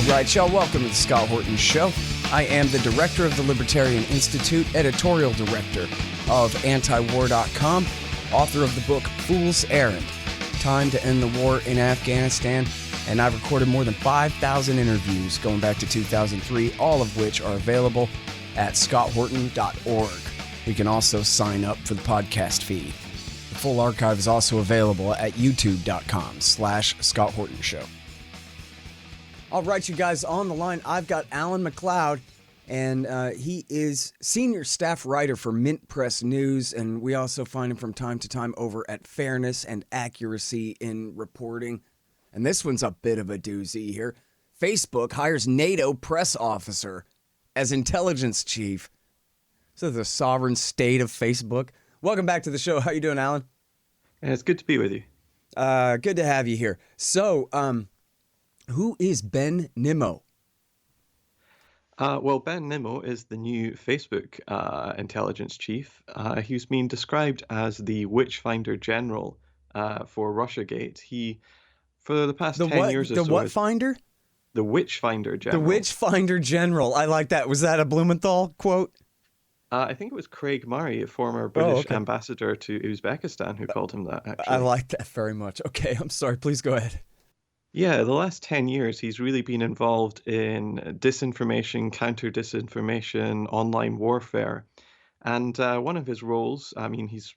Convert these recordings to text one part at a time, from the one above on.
right, y'all, welcome to the Scott Horton Show. I am the director of the Libertarian Institute, editorial director of antiwar.com, author of the book Fool's Errand, Time to End the War in Afghanistan, and I've recorded more than 5,000 interviews going back to 2003, all of which are available at scotthorton.org. You can also sign up for the podcast feed. The full archive is also available at youtube.com/Scott Horton Show. All right, you guys, on the line, I've got Alan Macleod, and he is senior staff writer for Mint Press News, and we also find him from time to time over at Fairness and Accuracy in Reporting. And this one's a bit of a doozy here. Facebook hires NATO press officer as intelligence chief. So the sovereign state of Facebook. Welcome back to the show. How you doing, Alan? It's good to be with you. Good to have you here. So, who is Ben Nimmo? Well, Ben Nimmo is the new Facebook intelligence chief. He's been described as the Witchfinder General for Russiagate. He, for the past 10 years or so... The what finder? The Witchfinder General. The Witchfinder General. I like that. Was that a Blumenthal quote? I think it was Craig Murray, a former British ambassador to Uzbekistan, who called him that, actually. I like that very much. Okay, I'm sorry. Please go ahead. Yeah, the last 10 years, he's really been involved in disinformation, counter-disinformation, online warfare. And one of his roles, I mean, he's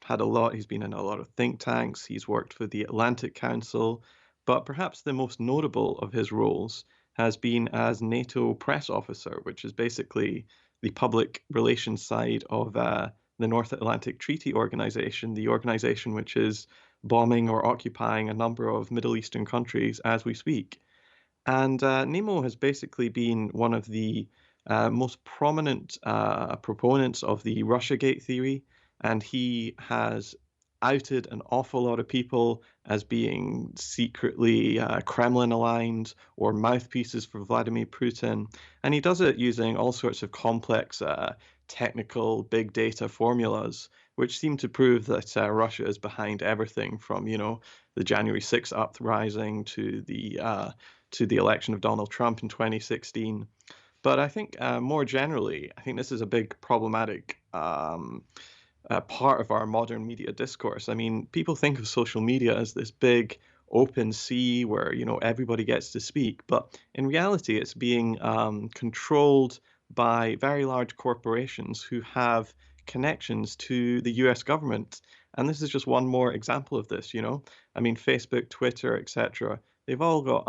been in a lot of think tanks, he's worked for the Atlantic Council, but perhaps the most notable of his roles has been as NATO press officer, which is basically the public relations side of the North Atlantic Treaty Organization, the organization which is bombing or occupying a number of Middle Eastern countries as we speak. And Nimmo has basically been one of the most prominent proponents of the Russiagate theory, and he has outed an awful lot of people as being secretly Kremlin-aligned or mouthpieces for Vladimir Putin. And he does it using all sorts of complex technical big data formulas, which seem to prove that Russia is behind everything from, the January 6th uprising to the election of Donald Trump in 2016. But I think more generally, I think this is a big problematic part of our modern media discourse. I mean, people think of social media as this big open sea where, everybody gets to speak. But in reality, it's being controlled by very large corporations who have connections to the US government. And this is just one more example of this, I mean, Facebook, Twitter, etc. They've all got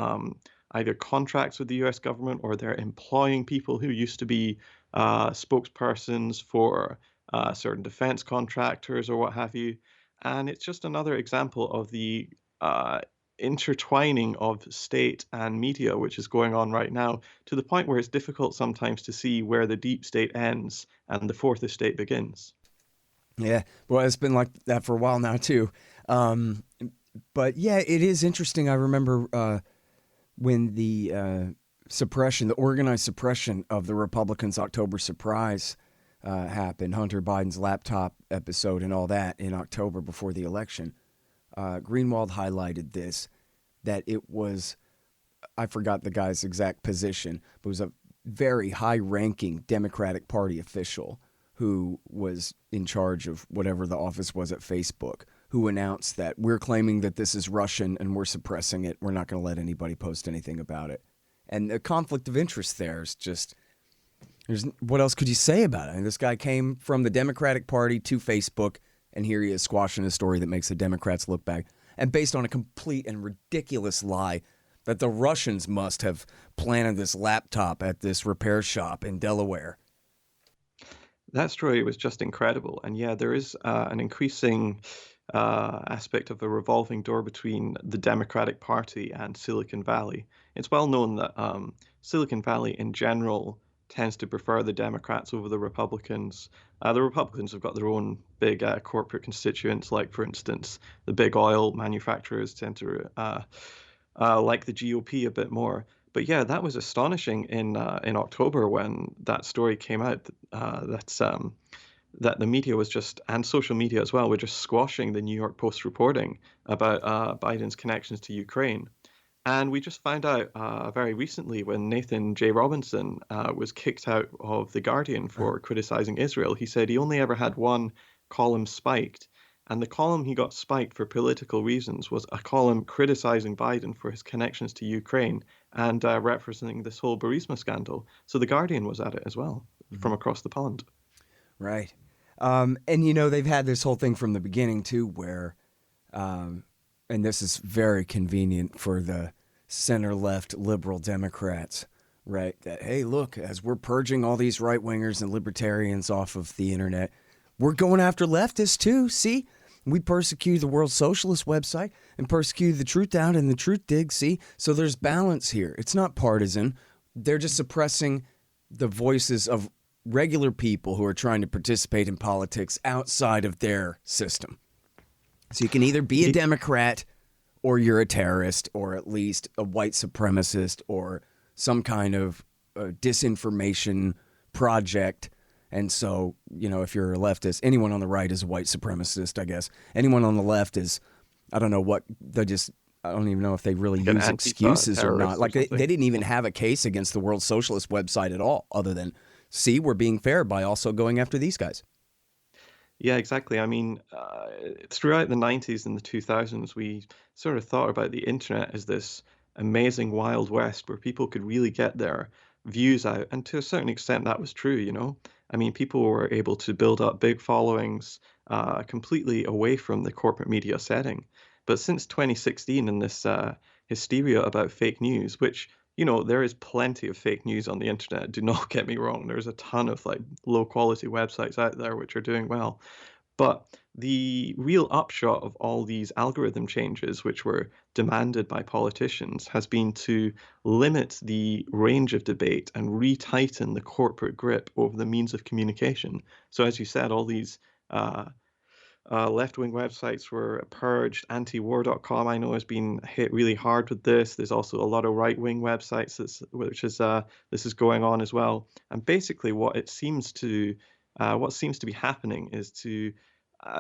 either contracts with the US government or they're employing people who used to be spokespersons for certain defense contractors or what have you. And it's just another example of the intertwining of state and media, which is going on right now, to the point where it's difficult sometimes to see where the deep state ends and the fourth estate begins. Yeah, well, it's been like that for a while now, too. But yeah, it is interesting. I remember when the organized suppression of the Republicans' October surprise happened, Hunter Biden's laptop episode and all that in October before the election. Greenwald highlighted this, that it was, I forgot the guy's exact position, but it was a very high-ranking Democratic Party official who was in charge of whatever the office was at Facebook, who announced that we're claiming that this is Russian and we're suppressing it. We're not going to let anybody post anything about it. And the conflict of interest there is just, what else could you say about it? I mean, this guy came from the Democratic Party to Facebook, and here he is squashing a story that makes the Democrats look bad. And based on a complete and ridiculous lie that the Russians must have planted this laptop at this repair shop in Delaware. That story was just incredible. And yeah, there is an increasing aspect of a revolving door between the Democratic Party and Silicon Valley. It's well known that Silicon Valley in general tends to prefer the Democrats over the Republicans. The Republicans have got their own big corporate constituents, like, for instance, the big oil manufacturers tend to like the GOP a bit more. But yeah, that was astonishing in October when that story came out, that the media was just, and social media as well, were just squashing the New York Post reporting about Biden's connections to Ukraine. And we just found out very recently when Nathan J. Robinson was kicked out of The Guardian Uh-huh. for criticizing Israel. He said he only ever had one column spiked. And the column he got spiked for political reasons was a column criticizing Biden for his connections to Ukraine and referencing this whole Burisma scandal. So The Guardian was at it as well Mhm. from across the pond. Right. And they've had this whole thing from the beginning too, where, um, and this is very convenient for the center-left liberal Democrats, right? That, hey, look, as we're purging all these right-wingers and libertarians off of the internet, we're going after leftists too. See, we persecuted the World Socialist website and persecuted the Truth Out and the Truth Dig. See, so there's balance here. It's not partisan. They're just suppressing the voices of regular people who are trying to participate in politics outside of their system. So you can either be a Democrat or you're a terrorist or at least a white supremacist or some kind of disinformation project. And so, if you're a leftist, anyone on the right is a white supremacist, I guess. Anyone on the left is, I don't know what, I don't even know if they really Like an use Antifa excuses or not. terrorist or Like they something. didn't even have a case against the World Socialist website at all, other than, see, we're being fair by also going after these guys. Yeah, exactly. I mean, throughout the 90s and the 2000s, we sort of thought about the internet as this amazing Wild West where people could really get their views out. And to a certain extent, that was true, you know? I mean, people were able to build up big followings completely away from the corporate media setting. But since 2016 and this hysteria about fake news, which, there is plenty of fake news on the internet, do not get me wrong. There's a ton of like low quality websites out there which are doing well. But the real upshot of all these algorithm changes, which were demanded by politicians, has been to limit the range of debate and retighten the corporate grip over the means of communication. So, as you said, all these uh, left-wing websites were purged. Antiwar.com, I know, has been hit really hard with this. There's also a lot of right-wing websites this is going on as well. And basically, what seems to be happening is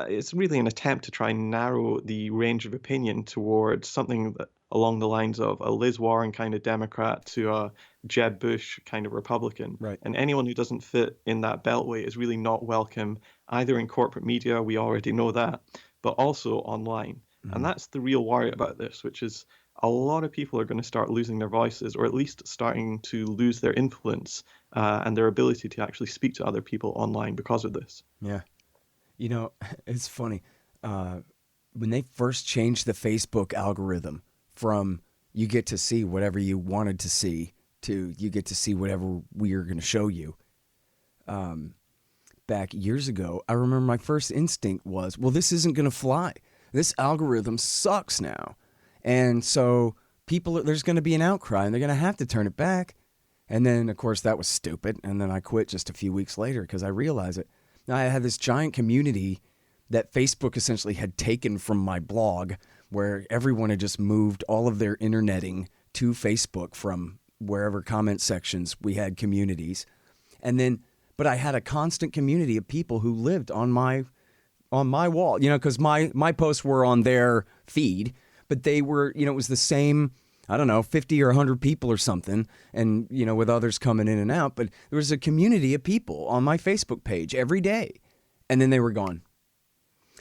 it's really an attempt to try and narrow the range of opinion towards something that along the lines of a Liz Warren kind of Democrat to a Jeb Bush kind of Republican. Right. And anyone who doesn't fit in that beltway is really not welcome either in corporate media, we already know that, but also online. And Mhm. that's the real worry about this, which is a lot of people are going to start losing their voices, or at least starting to lose their influence and their ability to actually speak to other people online because of this. Yeah. It's funny. Uh, when they first changed the Facebook algorithm from you get to see whatever you wanted to see to you get to see whatever we are going to show you, back years ago, I remember my first instinct was, well, this isn't going to fly. This algorithm sucks now. And so there's going to be an outcry and they're going to have to turn it back. And then, of course, that was stupid. And then I quit just a few weeks later because I realized it. Now, I had this giant community that Facebook essentially had taken from my blog, where everyone had just moved all of their interneting to Facebook from wherever comment sections we had communities. And then, but I had a constant community of people who lived on my wall, because my posts were on their feed, but they were, it was the same, I don't know, 50 or 100 people or something, and, with others coming in and out. But there was a community of people on my Facebook page every day, and then they were gone.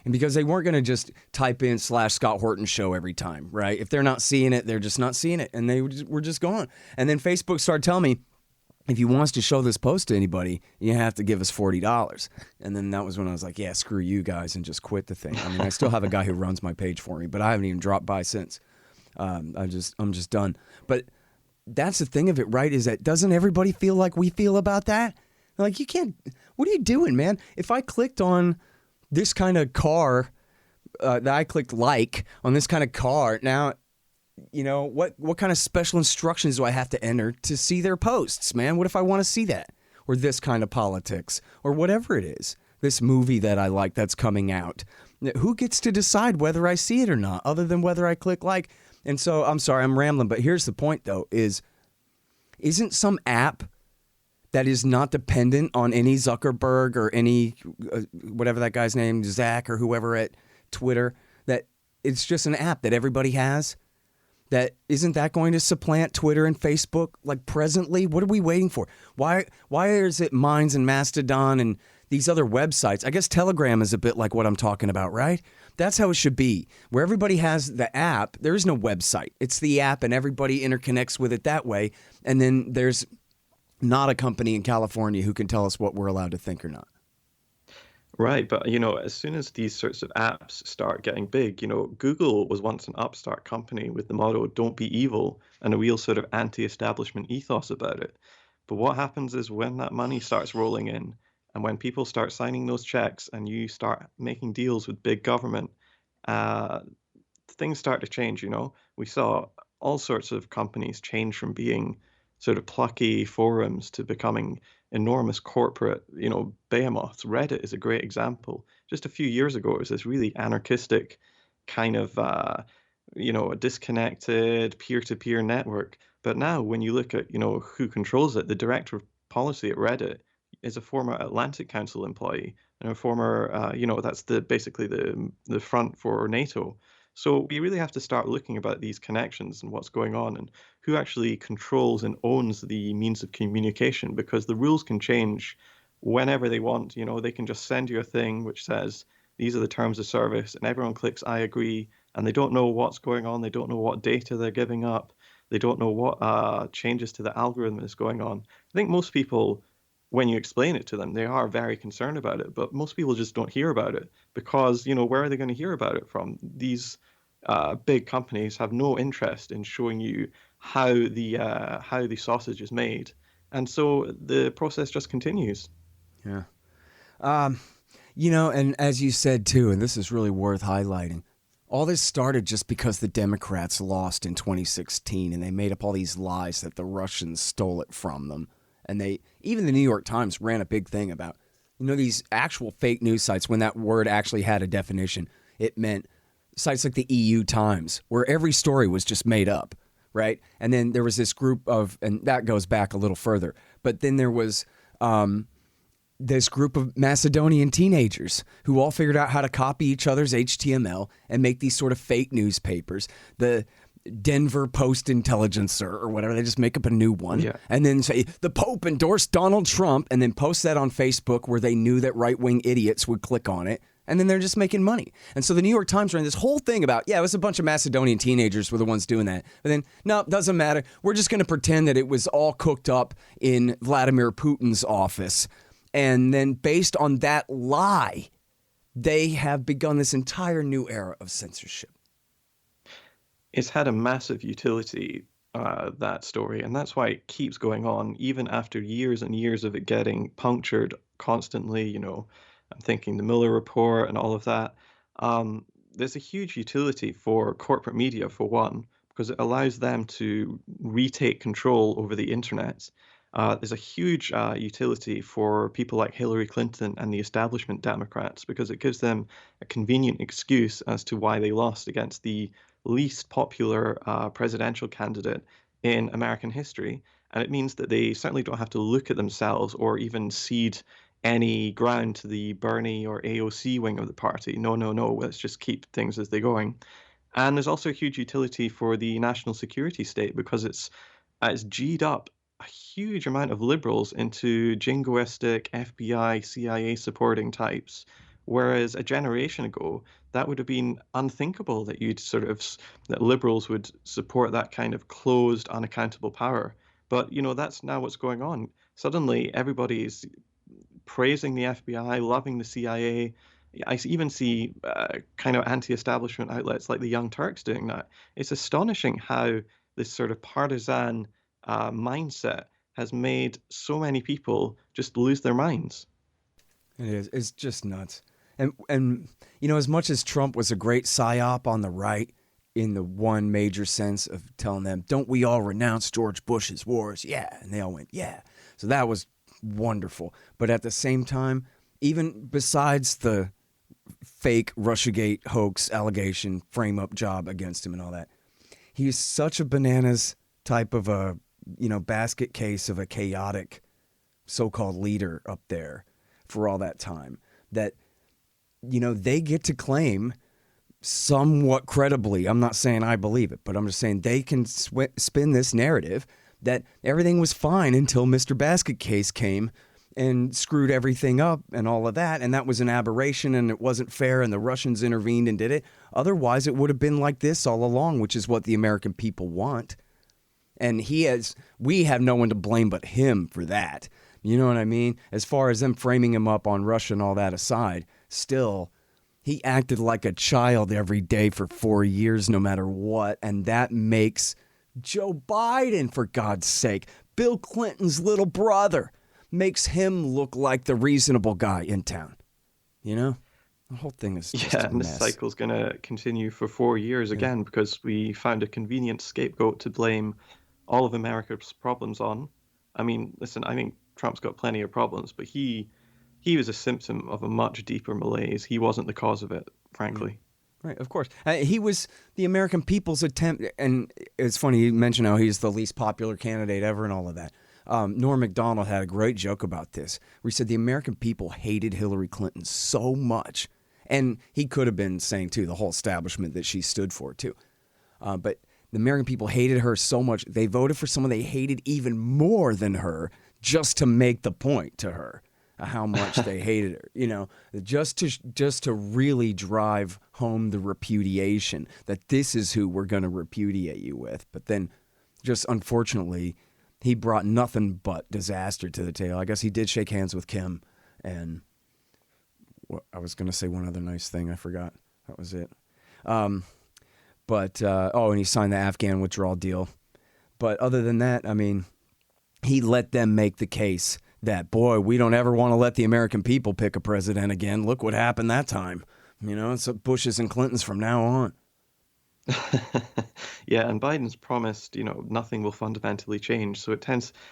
And because they weren't going to just type in /Scott Horton show every time, right? If they're not seeing it, they're just not seeing it, and they were just gone. And then Facebook started telling me, if you want us to show this post to anybody, you have to give us $40. And then that was when I was like, yeah, screw you guys, and just quit the thing. I mean, I still have a guy who runs my page for me, but I haven't even dropped by since. I'm just done. But that's the thing of it, right? Is that doesn't everybody feel like we feel about that? Like, you can't. What are you doing, man? If I clicked on this kind of car, that I clicked like on this kind of car, now, what kind of special instructions do I have to enter to see their posts, man? What if I want to see that, or this kind of politics, or whatever it is? This movie that I like that's coming out. Who gets to decide whether I see it or not, other than whether I click like? And so, I'm sorry, I'm rambling, but here's the point, though, isn't some app that is not dependent on any Zuckerberg or any, whatever that guy's name, Zach or whoever at Twitter, that it's just an app that everybody has, Isn't that going to supplant Twitter and Facebook like presently? What are we waiting for? Why is it Minds and Mastodon and these other websites? I guess Telegram is a bit like what I'm talking about, right? That's how it should be. Where everybody has the app, there is no website. It's the app and everybody interconnects with it that way. And then there's not a company in California who can tell us what we're allowed to think or not. Right, but as soon as these sorts of apps start getting big, Google was once an upstart company with the motto "Don't be evil" and a real sort of anti-establishment ethos about it. But what happens is when that money starts rolling in, and when people start signing those checks, and you start making deals with big government, uh, things start to change. We saw all sorts of companies change from being sort of plucky forums to becoming enormous corporate, behemoths. Reddit is a great example. Just a few years ago, it was this really anarchistic kind of, a disconnected peer-to-peer network. But now, when you look at, who controls it, the director of policy at Reddit is a former Atlantic Council employee and a former, that's basically the front for NATO. So we really have to start looking about these connections and what's going on and who actually controls and owns the means of communication, because the rules can change whenever they want. They can just send you a thing which says these are the terms of service, and everyone clicks I agree, and they don't know what's going on. They don't know what data they're giving up. They don't know what changes to the algorithm is going on. I think most people, when you explain it to them, they are very concerned about it, but most people just don't hear about it because, where are they going to hear about it from? These big companies have no interest in showing you how the sausage is made, and so the process just continues. Yeah. And as you said too, and this is really worth highlighting, all this started just because the Democrats lost in 2016 and they made up all these lies that the Russians stole it from them. And even the New York Times ran a big thing about, these actual fake news sites. When that word actually had a definition, it meant sites like the EU Times, where every story was just made up, right? And then there was this group and that goes back a little further, but then there was this group of Macedonian teenagers who all figured out how to copy each other's HTML and make these sort of fake newspapers. The Denver Post-Intelligencer or whatever, they just make up a new one, Yeah. and then say the Pope endorsed Donald Trump, and then post that on Facebook where they knew that right-wing idiots would click on it, and then they're just making money. And so the New York Times ran this whole thing about, it was a bunch of Macedonian teenagers were the ones doing that. But then, no, it doesn't matter. We're just going to pretend that it was all cooked up in Vladimir Putin's office. And then based on that lie, they have begun this entire new era of censorship. It's had a massive utility, that story, and that's why it keeps going on, even after years and years of it getting punctured constantly. I'm thinking the Mueller report and all of that. There's a huge utility for corporate media, for one, because it allows them to retake control over the internet. There's a huge utility for people like Hillary Clinton and the establishment Democrats, because it gives them a convenient excuse as to why they lost against the least popular presidential candidate in American history. And it means that they certainly don't have to look at themselves or even cede any ground to the Bernie or AOC wing of the party. No, no, no, let's just keep things as they're going. And there's also a huge utility for the national security state, because it's G'd up a huge amount of liberals into jingoistic FBI, CIA supporting types. Whereas a generation ago, that would have been unthinkable that that liberals would support that kind of closed, unaccountable power. But, that's now what's going on. Suddenly, everybody's praising the FBI, loving the CIA. I even see kind of anti-establishment outlets like the Young Turks doing that. It's astonishing how this sort of partisan mindset has made so many people just lose their minds. It is. It's just nuts. And as much as Trump was a great psyop on the right in the one major sense of telling them, don't we all renounce George Bush's wars? Yeah. And they all went, yeah. So that was wonderful. But at the same time, even besides the fake Russiagate hoax allegation frame up job against him and all that, he's such a bananas type of a, basket case of a chaotic so-called leader up there for all that time that, they get to claim somewhat credibly. I'm not saying I believe it, but I'm just saying they can spin this narrative that everything was fine until Mr. Basket Case came and screwed everything up and all of that. And that was an aberration and it wasn't fair and the Russians intervened and did it. Otherwise, it would have been like this all along, which is what the American people want. And we have no one to blame but him for that. You know what I mean? As far as them framing him up on Russia and all that aside, still, he acted like a child every day for 4 years, no matter what. And that makes Joe Biden, for God's sake, Bill Clinton's little brother, makes him look like the reasonable guy in town. You know? The whole thing is just a And this mess. cycle's going to continue for 4 years again because we found a convenient scapegoat to blame all of America's problems on. I mean, listen, I think Trump's got plenty of problems, but he was a symptom of a much deeper malaise. He wasn't the cause of it, frankly. Right, of course. He was the American people's attempt, and it's funny you mentioned how he's the least popular candidate ever and all of that. Norm Macdonald had a great joke about this, where he said the American people hated Hillary Clinton so much, and he could have been saying, too, the whole establishment that she stood for, too. But the American people hated her so much, they voted for someone they hated even more than her just to make the point to her how much they hated her, you know, just to really drive home the repudiation that this is who we're going to repudiate you with. But then just unfortunately, he brought nothing but disaster to the table. I guess he did shake hands with Kim, and I was going to say one other nice thing. I forgot. That was it. And he signed the Afghan withdrawal deal. But other than that, I mean, he let them make the case that, boy, we don't ever want to let the American people pick a president again. Look what happened that time. You know, it's Bushes and Clintons from now on. Yeah, and Biden's promised, nothing will fundamentally change. So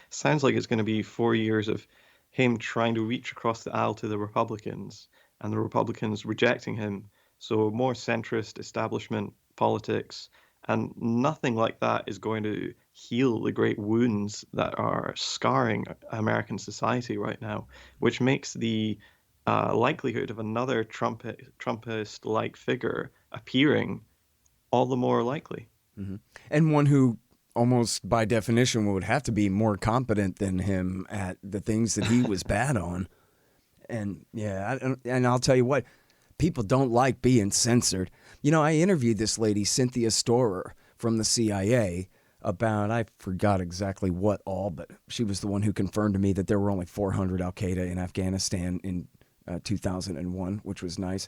sounds like it's going to be 4 years of him trying to reach across the aisle to the Republicans and the Republicans rejecting him. So more centrist establishment politics, and nothing like that is going to heal the great wounds that are scarring American society right now, which makes the likelihood of another Trumpist-like figure appearing all the more likely. Mm-hmm. And one who almost by definition would have to be more competent than him at the things that he was bad on. And and I'll tell you what, people don't like being censored. You know, I interviewed this lady, Cynthia Storer from the CIA, about, I forgot exactly what all, but she was the one who confirmed to me that there were only 400 Al-Qaeda in Afghanistan in 2001, which was nice.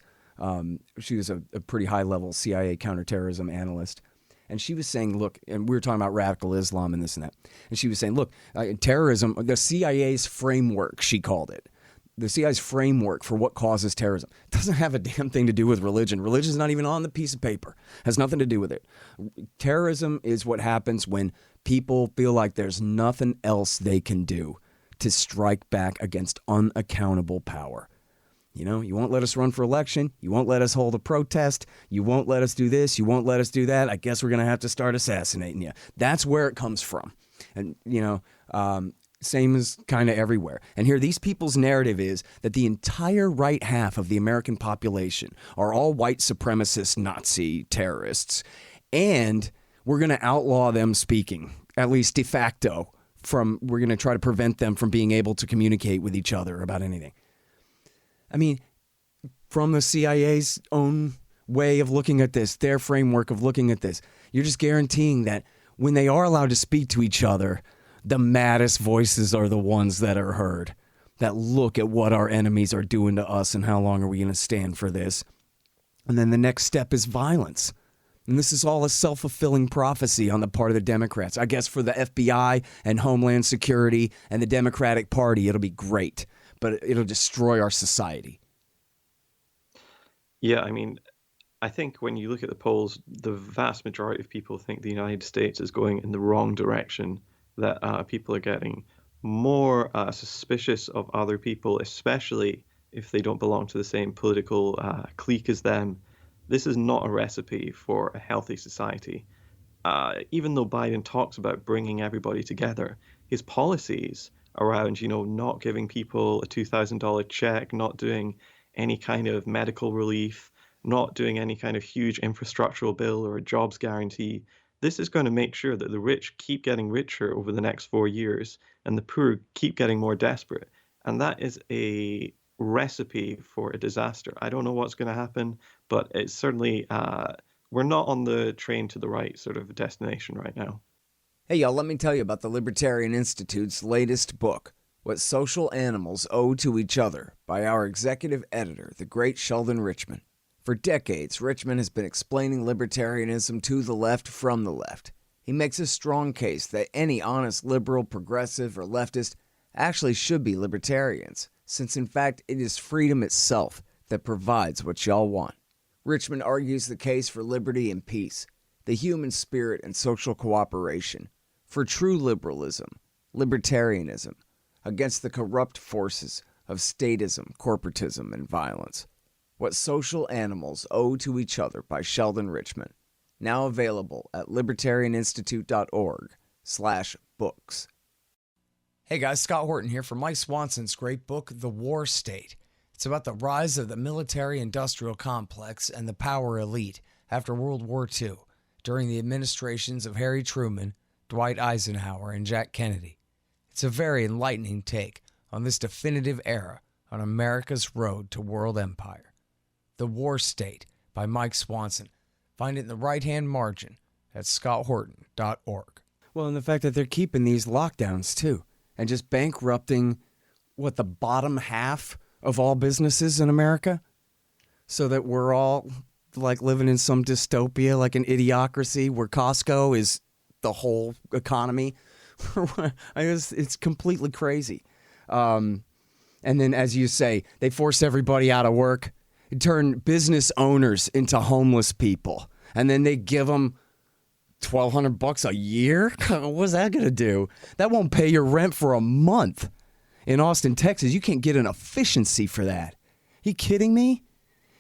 She was a pretty high-level CIA counterterrorism analyst. And she was saying, look, and we were talking about radical Islam and this and that. And she was saying, look, terrorism, the CIA's framework, she called it. The CIA's framework for what causes terrorism doesn't have a damn thing to do with religion. Religion's not even on the piece of paper. Has nothing to do with it. Terrorism is what happens when people feel like there's nothing else they can do to strike back against unaccountable power. You know, you won't let us run for election. You won't let us hold a protest. You won't let us do this. You won't let us do that. I guess we're going to have to start assassinating you. That's where it comes from. And, same as kind of everywhere. And here, these people's narrative is that the entire right half of the American population are all white supremacist Nazi terrorists. And we're going to outlaw them speaking, at least de facto, we're going to try to prevent them from being able to communicate with each other about anything. I mean, from the CIA's own way of looking at this, their framework of looking at this, you're just guaranteeing that when they are allowed to speak to each other, the maddest voices are the ones that are heard, that look at what our enemies are doing to us and how long are we going to stand for this. And then the next step is violence. And this is all a self-fulfilling prophecy on the part of the Democrats. I guess for the FBI and Homeland Security and the Democratic Party, it'll be great, but it'll destroy our society. Yeah, I mean, I think when you look at the polls, the vast majority of people think the United States is going in the wrong direction, that people are getting more suspicious of other people, especially if they don't belong to the same political clique as them. This is not a recipe for a healthy society. Even though Biden talks about bringing everybody together, his policies around, not giving people a $2,000 check, not doing any kind of medical relief, not doing any kind of huge infrastructural bill or a jobs guarantee. This is going to make sure that the rich keep getting richer over the next 4 years and the poor keep getting more desperate. And that is a recipe for a disaster. I don't know what's going to happen, but it's certainly, we're not on the train to the right sort of destination right now. Hey, y'all, let me tell you about the Libertarian Institute's latest book, What Social Animals Owe to Each Other, by our executive editor, the great Sheldon Richman. For decades, Richman has been explaining libertarianism to the left from the left. He makes a strong case that any honest liberal, progressive, or leftist actually should be libertarians, since in fact it is freedom itself that provides what y'all want. Richman argues the case for liberty and peace, the human spirit and social cooperation, for true liberalism, libertarianism, against the corrupt forces of statism, corporatism, and violence. What Social Animals Owe to Each Other by Sheldon Richman. Now available at libertarianinstitute.org/books. Hey guys, Scott Horton here for Mike Swanson's great book, The War State. It's about the rise of the military-industrial complex and the power elite after World War II, during the administrations of Harry Truman, Dwight Eisenhower, and Jack Kennedy. It's a very enlightening take on this definitive era on America's road to world empire. The War State by Mike Swanson. Find it in the right-hand margin at scotthorton.org. Well, and the fact that they're keeping these lockdowns, too, and just bankrupting, the bottom half of all businesses in America, so that we're all, like, living in some dystopia, like an idiocracy, where Costco is the whole economy. It's completely crazy. And then, as you say, they force everybody out of work, turn business owners into homeless people, and then they give them $1,200 a year. What's that going to do? That won't pay your rent for a month. In Austin, Texas, you can't get an efficiency for that. You kidding me?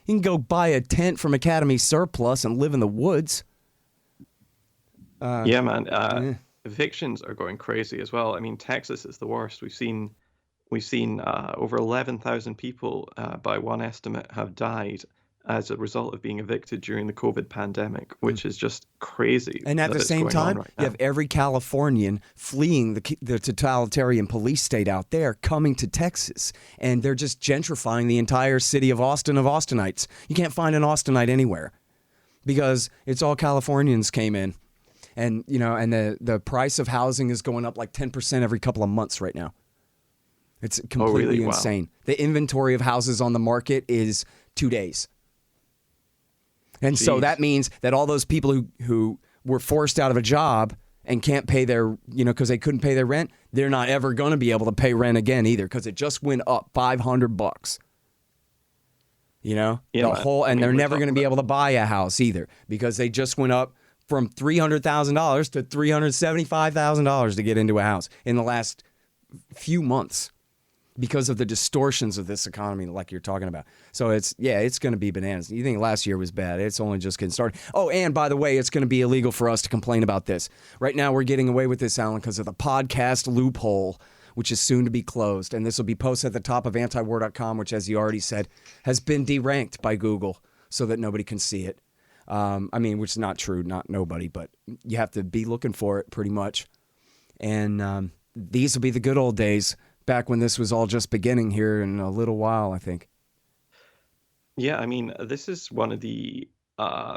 You can go buy a tent from Academy Surplus and live in the woods. Yeah, man. Evictions are going crazy as well. I mean, Texas is the worst. We've seen over 11,000 people, by one estimate, have died as a result of being evicted during the COVID pandemic, which is just crazy. And at the same time, you have every Californian fleeing the totalitarian police state out there coming to Texas, and they're just gentrifying the entire city of Austin of Austinites. You can't find an Austinite anywhere because it's all Californians came in. And, and the price of housing is going up like 10% every couple of months right now. It's completely insane. Wow. The inventory of houses on the market is 2 days. And so that means that all those people who were forced out of a job and can't pay their, because they couldn't pay their rent, they're not ever going to be able to pay rent again either, because it just went up $500. Yeah, they're never going to be able to buy a house either, because they just went up from $300,000 to $375,000 to get into a house in the last few months, because of the distortions of this economy like you're talking about. So it's going to be bananas. You think last year was bad. It's only just getting started. Oh, and by the way, it's going to be illegal for us to complain about this. Right now we're getting away with this, Alan, because of the podcast loophole, which is soon to be closed. And this will be posted at the top of antiwar.com, which, as you already said, has been deranked by Google so that nobody can see it. Which is not true, not nobody, but you have to be looking for it pretty much. And these will be the good old days, back when this was all just beginning here in a little while, I think. Yeah, I mean, this is one of the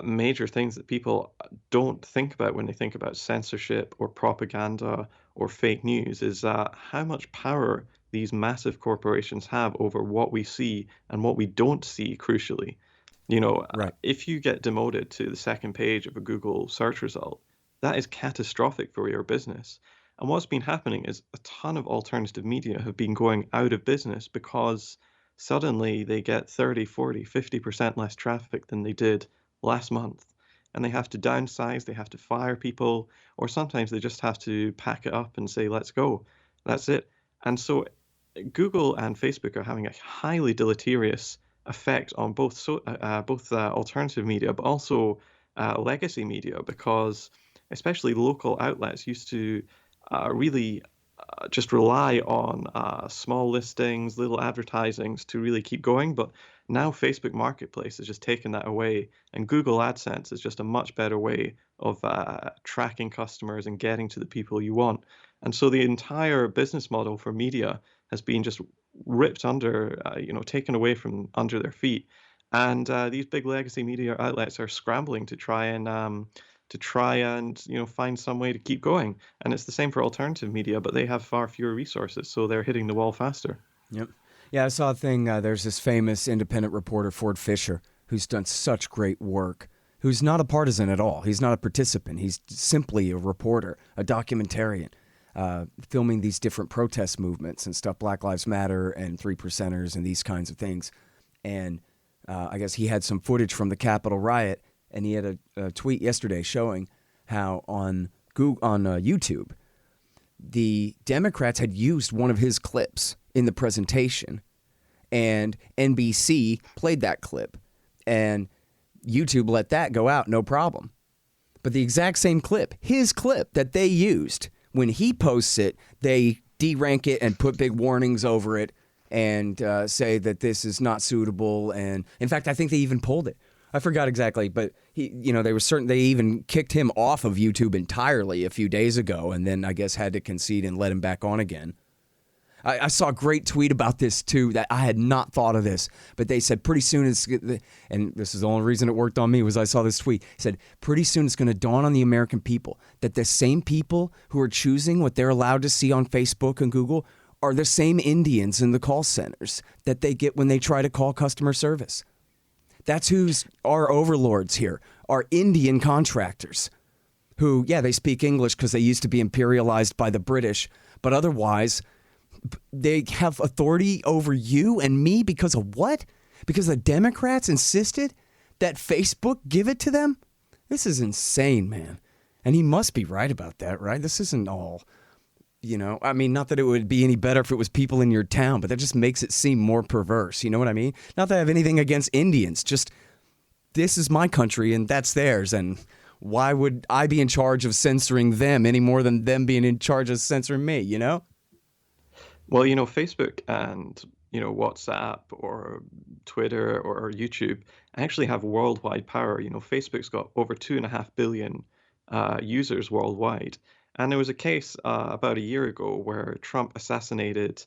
major things that people don't think about when they think about censorship or propaganda or fake news, is how much power these massive corporations have over what we see and what we don't see, crucially. Right. If you get demoted to the second page of a Google search result, that is catastrophic for your business. And what's been happening is a ton of alternative media have been going out of business because suddenly they get 30, 40, 50% less traffic than they did last month. And they have to downsize, they have to fire people, or sometimes they just have to pack it up and say, let's go. That's it. And so Google and Facebook are having a highly deleterious effect on both alternative media, but also legacy media, because especially local outlets used to really just rely on small listings, little advertisings to really keep going. But now Facebook Marketplace has just taken that away, and Google AdSense is just a much better way of tracking customers and getting to the people you want. And so the entire business model for media has been just ripped under, taken away from under their feet. And these big legacy media outlets are scrambling to try and find some way to keep going. And it's the same for alternative media, but they have far fewer resources, so they're hitting the wall faster. Yep. Yeah, I saw a thing. There's this famous independent reporter, Ford Fisher, who's done such great work, who's not a partisan at all. He's not a participant. He's simply a reporter, a documentarian, filming these different protest movements and stuff, Black Lives Matter and Three Percenters and these kinds of things. And I guess he had some footage from the Capitol riot, and he had a tweet yesterday showing how on YouTube, the Democrats had used one of his clips in the presentation, and NBC played that clip, and YouTube let that go out, no problem. But the exact same clip, his clip that they used, when he posts it, they de-rank it and put big warnings over it and say that this is not suitable. And in fact, I think they even pulled it. I forgot exactly, but they were certain they even kicked him off of YouTube entirely a few days ago, and then I guess had to concede and let him back on again. I saw a great tweet about this too that I had not thought of this, but they said pretty soon and this is the only reason it worked on me was I saw this tweet. It said pretty soon it's going to dawn on the American people that the same people who are choosing what they're allowed to see on Facebook and Google are the same Indians in the call centers that they get when they try to call customer service. That's who's our overlords here, our Indian contractors who, yeah, they speak English because they used to be imperialized by the British, but otherwise they have authority over you and me because of what? Because the Democrats insisted that Facebook give it to them? This is insane, man. And he must be right about that, right? This isn't all, I mean, not that it would be any better if it was people in your town, but that just makes it seem more perverse. You know what I mean? Not that I have anything against Indians, just this is my country and that's theirs. And why would I be in charge of censoring them any more than them being in charge of censoring me, Well, Facebook and, WhatsApp or Twitter or YouTube actually have worldwide power. Facebook's got over 2.5 billion users worldwide. And there was a case about a year ago where Trump assassinated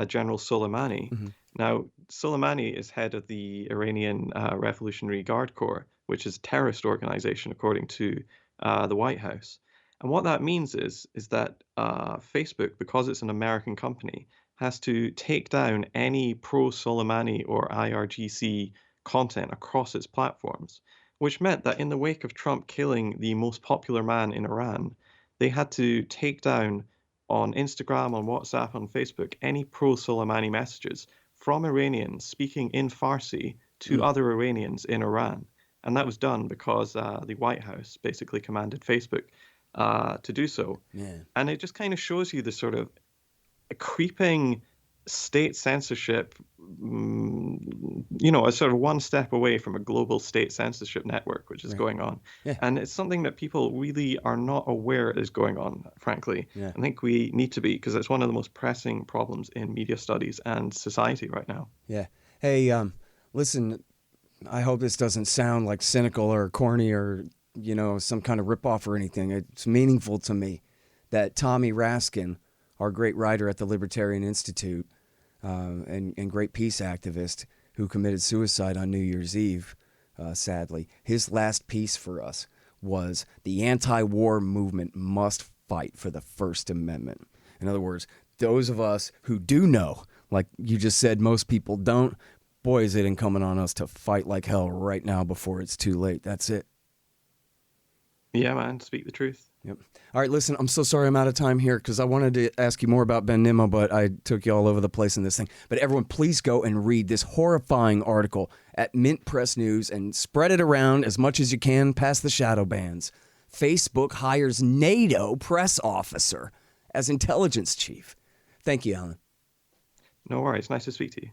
General Soleimani. Mm-hmm. Now, Soleimani is head of the Iranian Revolutionary Guard Corps, which is a terrorist organization, according to the White House. And what that means is that Facebook, because it's an American company, has to take down any pro-Soleimani or IRGC content across its platforms, which meant that in the wake of Trump killing the most popular man in Iran, they had to take down on Instagram, on WhatsApp, on Facebook, any pro-Soleimani messages from Iranians speaking in Farsi to other Iranians in Iran. And that was done because the White House basically commanded Facebook to do so. Yeah. And it just kind of shows you the sort of creeping state censorship, a sort of one step away from a global state censorship network, which is going on. Yeah. And it's something that people really are not aware is going on, frankly. Yeah. I think we need to be, because it's one of the most pressing problems in media studies and society right now. Yeah. Hey, listen, I hope this doesn't sound like cynical or corny or some kind of ripoff or anything. It's meaningful to me that Tommy Raskin, our great writer at the Libertarian Institute and great peace activist who committed suicide on New Year's Eve, sadly, his last piece for us was the anti-war movement must fight for the First Amendment. In other words, those of us who do know, like you just said, most people don't, boy, is it incumbent on us to fight like hell right now before it's too late. That's it. Yeah, man, speak the truth. Yep. All right, listen, I'm so sorry I'm out of time here because I wanted to ask you more about Ben Nimmo, but I took you all over the place in this thing. But everyone, please go and read this horrifying article at Mint Press News and spread it around as much as you can past the shadow bans. Facebook hires NATO press officer as intelligence chief. Thank you, Alan. No worries. Nice to speak to you.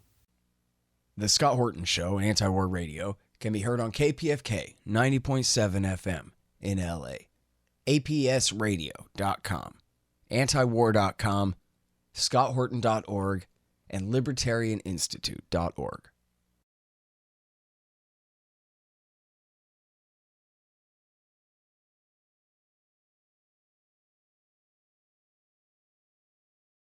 The Scott Horton Show, Anti-War Radio, can be heard on KPFK 90.7 FM in LA, APSradio.com, antiwar.com, scotthorton.org, and libertarianinstitute.org.